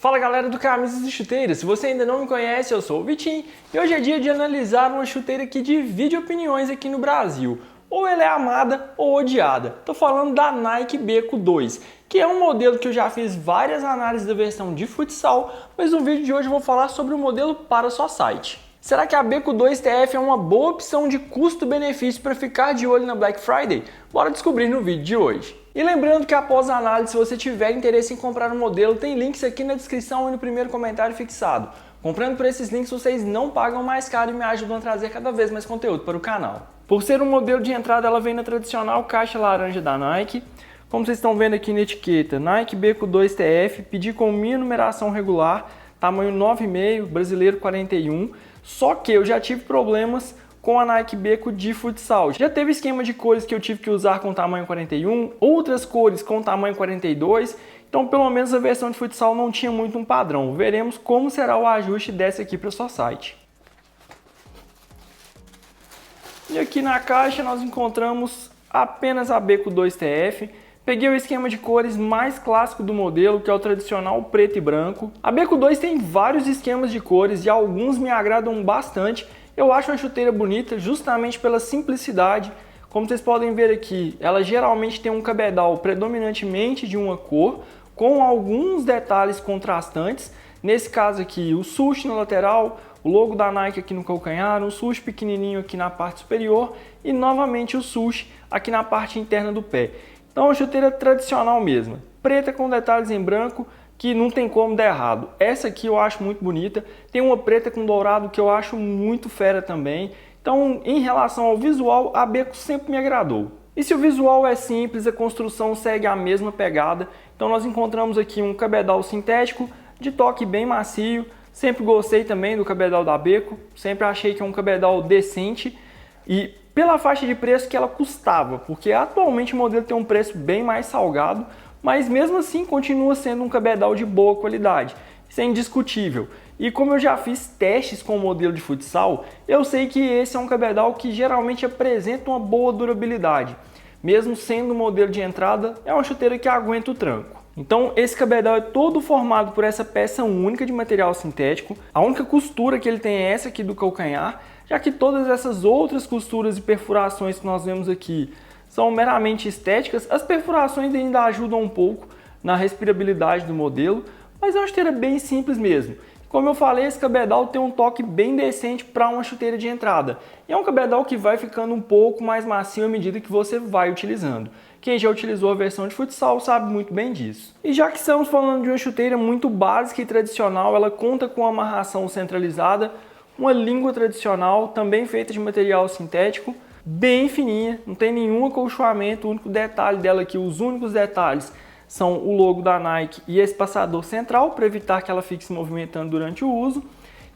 Fala galera do Camisas e Chuteiras, se você ainda não me conhece, eu sou o Vitinho e hoje é dia de analisar uma chuteira que divide opiniões aqui no Brasil. Ou ela é amada ou odiada. Tô falando da Nike Beco 2, que é um modelo que eu já fiz várias análises da versão de futsal, mas no vídeo de hoje eu vou falar sobre o modelo para society. Será que a Beco 2 TF é uma boa opção de custo-benefício para ficar de olho na Black Friday? Bora descobrir no vídeo de hoje. E lembrando que após a análise, se você tiver interesse em comprar um modelo, tem links aqui na descrição e no primeiro comentário fixado. Comprando por esses links, vocês não pagam mais caro e me ajudam a trazer cada vez mais conteúdo para o canal. Por ser um modelo de entrada, ela vem na tradicional caixa laranja da Nike. Como vocês estão vendo aqui na etiqueta, Nike Beco 2 TF, pedi com minha numeração regular, tamanho 9,5, brasileiro 41. Só que eu já tive problemas com a Nike Beco de futsal. Já teve esquema de cores que eu tive que usar com tamanho 41, outras cores com tamanho 42, então pelo menos a versão de futsal não tinha muito um padrão. Veremos como será o ajuste dessa aqui para o Society. E aqui na caixa nós encontramos apenas a Beco 2 TF. Peguei o esquema de cores mais clássico do modelo, que é o tradicional preto e branco. A Beco 2 tem vários esquemas de cores e alguns me agradam bastante. Eu acho uma chuteira bonita justamente pela simplicidade. Como vocês podem ver aqui, ela geralmente tem um cabedal predominantemente de uma cor, com alguns detalhes contrastantes. Nesse caso aqui, o swoosh na lateral, o logo da Nike aqui no calcanhar, um swoosh pequenininho aqui na parte superior e novamente o swoosh aqui na parte interna do pé. Então, uma chuteira tradicional mesmo, preta com detalhes em branco, que não tem como dar errado. Essa aqui eu acho muito bonita, tem uma preta com dourado que eu acho muito fera também. Então, em relação ao visual, a Beco sempre me agradou. E se o visual é simples, a construção segue a mesma pegada. Então nós encontramos aqui um cabedal sintético, de toque bem macio. Sempre gostei também do cabedal da Beco, sempre achei que é um cabedal decente. E pela faixa de preço que ela custava, porque atualmente o modelo tem um preço bem mais salgado, mas mesmo assim continua sendo um cabedal de boa qualidade, isso é indiscutível. E como eu já fiz testes com o modelo de futsal, eu sei que esse é um cabedal que geralmente apresenta uma boa durabilidade. Mesmo sendo um modelo de entrada, é uma chuteira que aguenta o tranco. Então esse cabedal é todo formado por essa peça única de material sintético. A única costura que ele tem é essa aqui do calcanhar, já que todas essas outras costuras e perfurações que nós vemos aqui são meramente estéticas. As perfurações ainda ajudam um pouco na respirabilidade do modelo, mas é uma chuteira bem simples mesmo. Como eu falei, esse cabedal tem um toque bem decente para uma chuteira de entrada. E é um cabedal que vai ficando um pouco mais macio à medida que você vai utilizando. Quem já utilizou a versão de futsal sabe muito bem disso. E já que estamos falando de uma chuteira muito básica e tradicional, ela conta com amarração centralizada, uma língua tradicional, também feita de material sintético, bem fininha, não tem nenhum acolchoamento. O único detalhe dela aqui, os únicos detalhes, são o logo da Nike e esse passador central, para evitar que ela fique se movimentando durante o uso.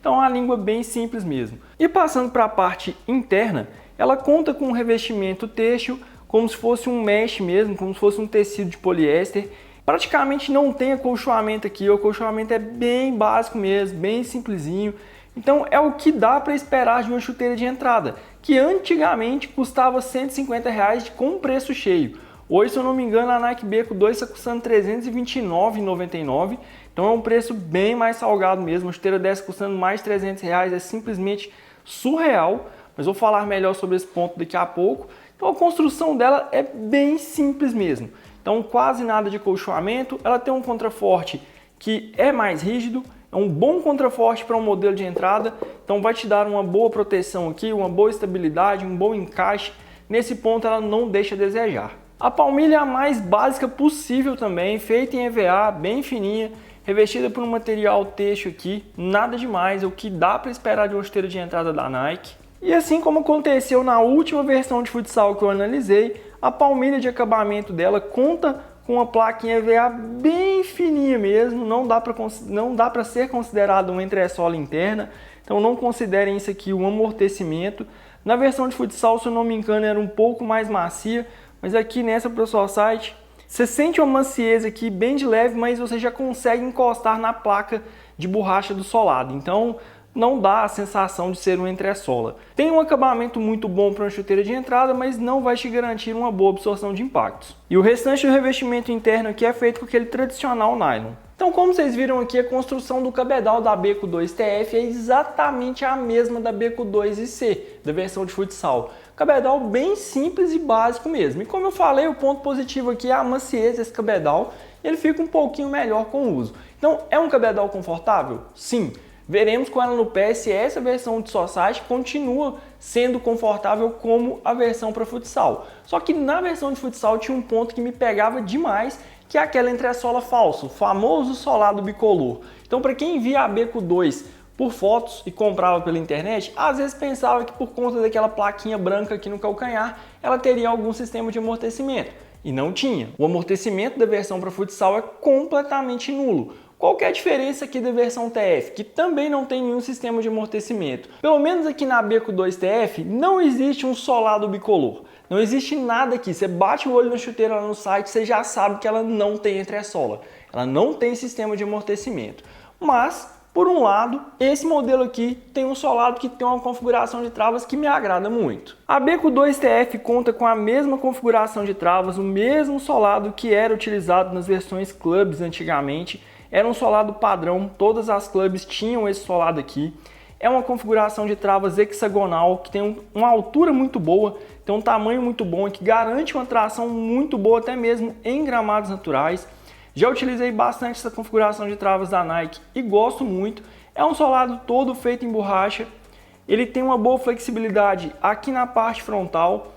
Então é uma língua bem simples mesmo. E passando para a parte interna, ela conta com um revestimento têxtil, como se fosse um mesh mesmo, como se fosse um tecido de poliéster. Praticamente não tem acolchoamento aqui, o acolchoamento é bem básico mesmo, bem simplesinho. Então é o que dá para esperar de uma chuteira de entrada, que antigamente custava R$150 com preço cheio. Hoje, se eu não me engano, a Nike Beco 2 está custando R$ 329,99, então é um preço bem mais salgado mesmo. Uma chuteira dessa custando mais de R$300 é simplesmente surreal, mas vou falar melhor sobre esse ponto daqui a pouco. Então a construção dela é bem simples mesmo, então quase nada de acolchoamento. Ela tem um contraforte que é mais rígido, é um bom contraforte para um modelo de entrada, então vai te dar uma boa proteção aqui, uma boa estabilidade, um bom encaixe. Nesse ponto ela não deixa a desejar. A palmilha é a mais básica possível também, feita em EVA, bem fininha, revestida por um material têxtil aqui, nada demais, é o que dá para esperar de uma chuteira de entrada da Nike. E assim como aconteceu na última versão de futsal que eu analisei, a palmilha de acabamento dela conta com uma placa em EVA bem fininha mesmo, não dá para ser considerado uma entressola interna, então não considerem isso aqui um amortecimento. Na versão de futsal, se eu não me engano, era um pouco mais macia, mas aqui nessa Pro Society, você sente uma maciez aqui bem de leve, mas você já consegue encostar na placa de borracha do solado. Então não dá a sensação de ser uma entressola. Tem um acabamento muito bom para uma chuteira de entrada, mas não vai te garantir uma boa absorção de impactos. E o restante do revestimento interno aqui é feito com aquele tradicional nylon. Então, como vocês viram aqui, a construção do cabedal da Abeco 2 TF é exatamente a mesma da Abeco 2 IC, da versão de futsal. Cabedal bem simples e básico mesmo. E como eu falei, o ponto positivo aqui é a maciez desse cabedal, e ele fica um pouquinho melhor com o uso. Então, é um cabedal confortável? Sim. Veremos com ela no pé se essa versão de Society continua sendo confortável como a versão para futsal. Só que na versão de futsal tinha um ponto que me pegava demais, que é aquela entressola falsa, o famoso solado bicolor. Então, para quem via a Abeco 2 por fotos e comprava pela internet, às vezes pensava que por conta daquela plaquinha branca aqui no calcanhar, ela teria algum sistema de amortecimento. E não tinha. O amortecimento da versão para futsal é completamente nulo. Qual que é a diferença aqui da versão TF? Que também não tem nenhum sistema de amortecimento. Pelo menos aqui na Abeco 2 TF não existe um solado bicolor. Não existe nada aqui. Você bate o olho na chuteira lá no site, você já sabe que ela não tem entressola. Ela não tem sistema de amortecimento. Mas, por um lado, esse modelo aqui tem um solado que tem uma configuração de travas que me agrada muito. A Abeco 2 TF conta com a mesma configuração de travas, o mesmo solado que era utilizado nas versões clubs antigamente. Era um solado padrão, todas as clubes tinham esse solado aqui. É uma configuração de travas hexagonal, que tem uma altura muito boa, tem um tamanho muito bom e que garante uma tração muito boa, até mesmo em gramados naturais. Já utilizei bastante essa configuração de travas da Nike e gosto muito. É um solado todo feito em borracha. Ele tem uma boa flexibilidade aqui na parte frontal.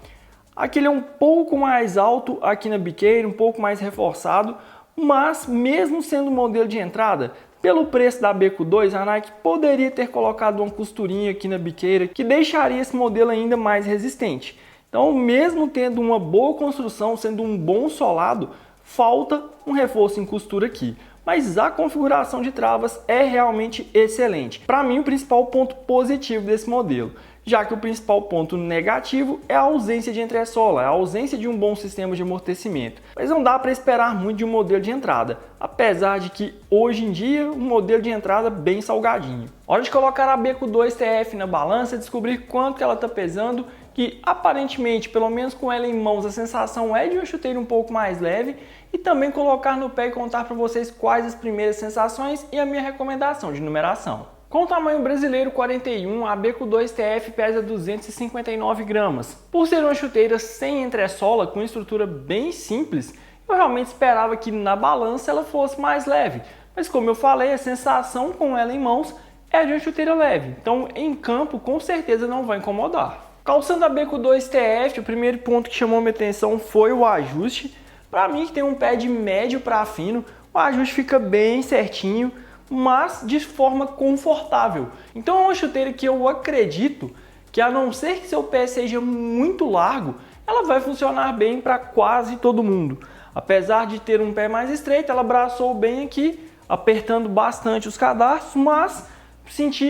Aqui ele é um pouco mais alto aqui na biqueira, um pouco mais reforçado. Mas, mesmo sendo modelo de entrada, pelo preço da Abeco 2, a Nike poderia ter colocado uma costurinha aqui na biqueira que deixaria esse modelo ainda mais resistente. Então, mesmo tendo uma boa construção, sendo um bom solado, falta um reforço em costura aqui. Mas a configuração de travas é realmente excelente. Para mim, o principal ponto positivo desse modelo, já que o principal ponto negativo é a ausência de entressola, a ausência de um bom sistema de amortecimento. Mas não dá para esperar muito de um modelo de entrada, apesar de que hoje em dia um modelo de entrada bem salgadinho. Hora de colocar a Abeco 2 TF na balança e descobrir quanto que ela está pesando, que aparentemente, pelo menos com ela em mãos, a sensação é de uma chuteira um pouco mais leve, e também colocar no pé e contar para vocês quais as primeiras sensações e a minha recomendação de numeração. Com o tamanho brasileiro 41, a Abeco 2 TF pesa 259 gramas. Por ser uma chuteira sem entressola, com estrutura bem simples, eu realmente esperava que na balança ela fosse mais leve. Mas como eu falei, a sensação com ela em mãos é de uma chuteira leve. Então em campo com certeza não vai incomodar. Calçando a Abeco 2 TF, o primeiro ponto que chamou minha atenção foi o ajuste. Para mim que tem um pé de médio para fino, o ajuste fica bem certinho, mas de forma confortável. Então é uma chuteira que eu acredito que, a não ser que seu pé seja muito largo, ela vai funcionar bem para quase todo mundo. Apesar de ter um pé mais estreito, ela abraçou bem aqui, apertando bastante os cadarços, mas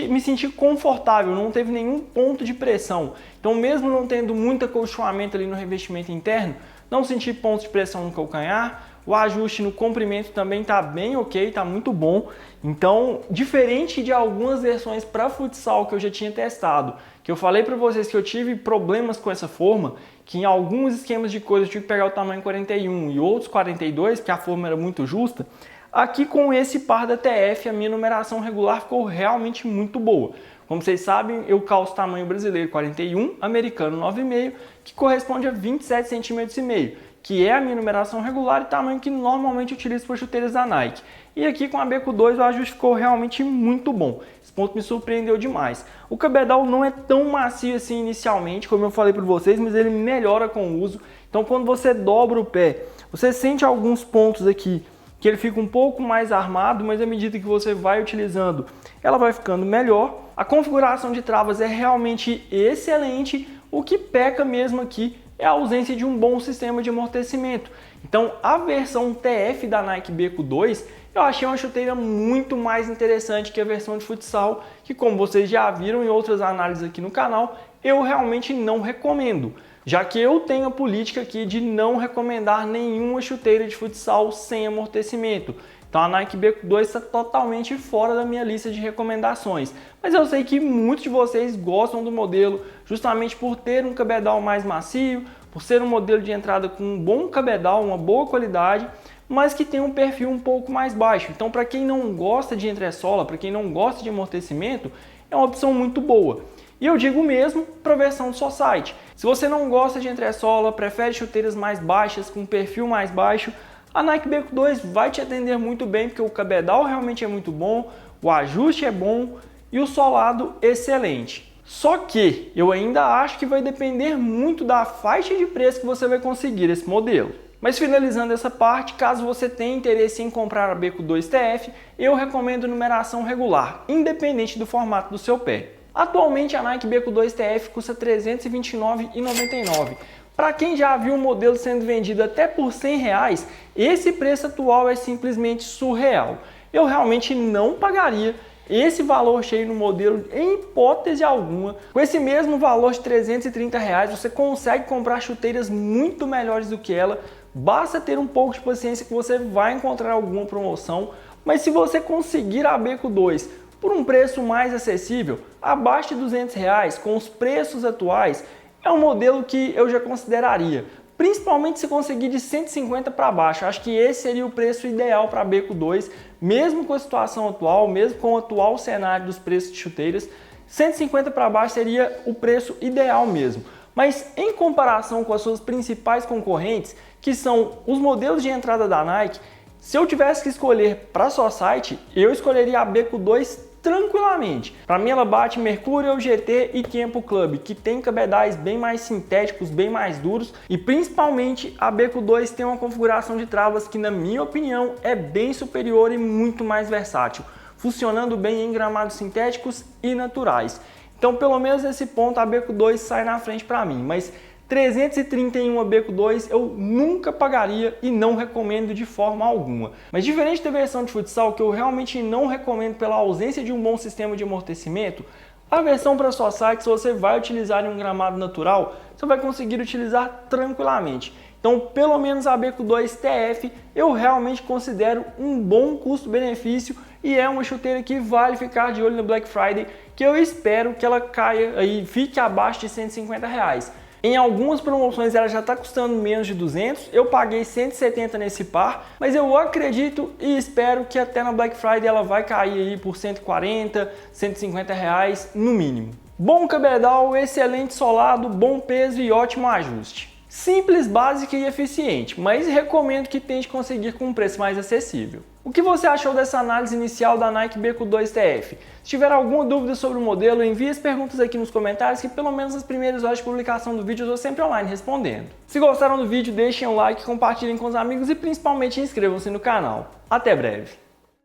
me senti confortável, não teve nenhum ponto de pressão. Então mesmo não tendo muito acolchoamento ali no revestimento interno, não senti pontos de pressão no calcanhar. O ajuste no comprimento também está bem ok, está muito bom. Então, diferente de algumas versões para futsal que eu já tinha testado, que eu falei para vocês que eu tive problemas com essa forma, que em alguns esquemas de cores eu tive que pegar o tamanho 41 e outros 42, porque a forma era muito justa, aqui com esse par da TF a minha numeração regular ficou realmente muito boa. Como vocês sabem, eu calço tamanho brasileiro 41, americano 9,5, que corresponde a 27 centímetros e meio, que é a minha numeração regular e tamanho que normalmente utilizo para chuteiras da Nike. E aqui com a Abeco 2 o ajuste ficou realmente muito bom. Esse ponto me surpreendeu demais. O cabedal não é tão macio assim inicialmente, como eu falei para vocês, mas ele melhora com o uso. Então quando você dobra o pé, você sente alguns pontos aqui que ele fica um pouco mais armado, mas à medida que você vai utilizando, ela vai ficando melhor. A configuração de travas é realmente excelente. O que peca mesmo aqui é a ausência de um bom sistema de amortecimento. Então a versão TF da Nike Abeco 2 eu achei uma chuteira muito mais interessante que a versão de futsal, que como vocês já viram em outras análises aqui no canal, eu realmente não recomendo, já que eu tenho a política aqui de não recomendar nenhuma chuteira de futsal sem amortecimento. Então a Nike Beco 2 está totalmente fora da minha lista de recomendações. Mas eu sei que muitos de vocês gostam do modelo justamente por ter um cabedal mais macio, por ser um modelo de entrada com um bom cabedal, uma boa qualidade, mas que tem um perfil um pouco mais baixo. Então para quem não gosta de entressola, para quem não gosta de amortecimento, é uma opção muito boa. E eu digo mesmo para a versão do Society. Se você não gosta de entressola, prefere chuteiras mais baixas, com perfil mais baixo, a Nike Beco 2 vai te atender muito bem, porque o cabedal realmente é muito bom, o ajuste é bom e o solado excelente. Só que eu ainda acho que vai depender muito da faixa de preço que você vai conseguir esse modelo. Mas finalizando essa parte, caso você tenha interesse em comprar a Beco 2 TF, eu recomendo numeração regular, independente do formato do seu pé. Atualmente a Nike Beco 2 TF custa R$ 329,99. Para quem já viu o modelo sendo vendido até por R$100, esse preço atual é simplesmente surreal. Eu realmente não pagaria esse valor cheio no modelo em hipótese alguma. Com esse mesmo valor de R$ 330, você consegue comprar chuteiras muito melhores do que ela. Basta ter um pouco de paciência que você vai encontrar alguma promoção. Mas se você conseguir a Beco 2 por um preço mais acessível, abaixo de R$ 200, com os preços atuais, é um modelo que eu já consideraria. Principalmente se conseguir de 150 para baixo. Acho que esse seria o preço ideal para a Beco 2, mesmo com a situação atual, mesmo com o atual cenário dos preços de chuteiras. 150 para baixo seria o preço ideal mesmo. Mas em comparação com as suas principais concorrentes, que são os modelos de entrada da Nike, se eu tivesse que escolher para a Society, eu escolheria a Beco 2 tranquilamente. Para mim ela bate Mercurial, GT e Kempo Club, que tem cabedais bem mais sintéticos, bem mais duros, e principalmente a Beco 2 tem uma configuração de travas que, na minha opinião, é bem superior e muito mais versátil, funcionando bem em gramados sintéticos e naturais. Então pelo menos nesse ponto a Beco 2 sai na frente para mim, mas 331 Beco 2 eu nunca pagaria e não recomendo de forma alguma. Mas diferente da versão de futsal, que eu realmente não recomendo pela ausência de um bom sistema de amortecimento, a versão para Society, se você vai utilizar em um gramado natural, você vai conseguir utilizar tranquilamente. Então, pelo menos a Beco 2 TF eu realmente considero um bom custo-benefício e é uma chuteira que vale ficar de olho no Black Friday, que eu espero que ela caia e fique abaixo de R$150. Em algumas promoções ela já está custando menos de 200, eu paguei 170 nesse par, mas eu acredito e espero que até na Black Friday ela vai cair aí por 140, 150 reais no mínimo. Bom cabedal, excelente solado, bom peso e ótimo ajuste. Simples, básica e eficiente, mas recomendo que tente conseguir com um preço mais acessível. O que você achou dessa análise inicial da Nike Beco 2 TF? Se tiver alguma dúvida sobre o modelo, envie as perguntas aqui nos comentários que pelo menos nas primeiras horas de publicação do vídeo eu estou sempre online respondendo. Se gostaram do vídeo, deixem um like, compartilhem com os amigos e principalmente inscrevam-se no canal. Até breve!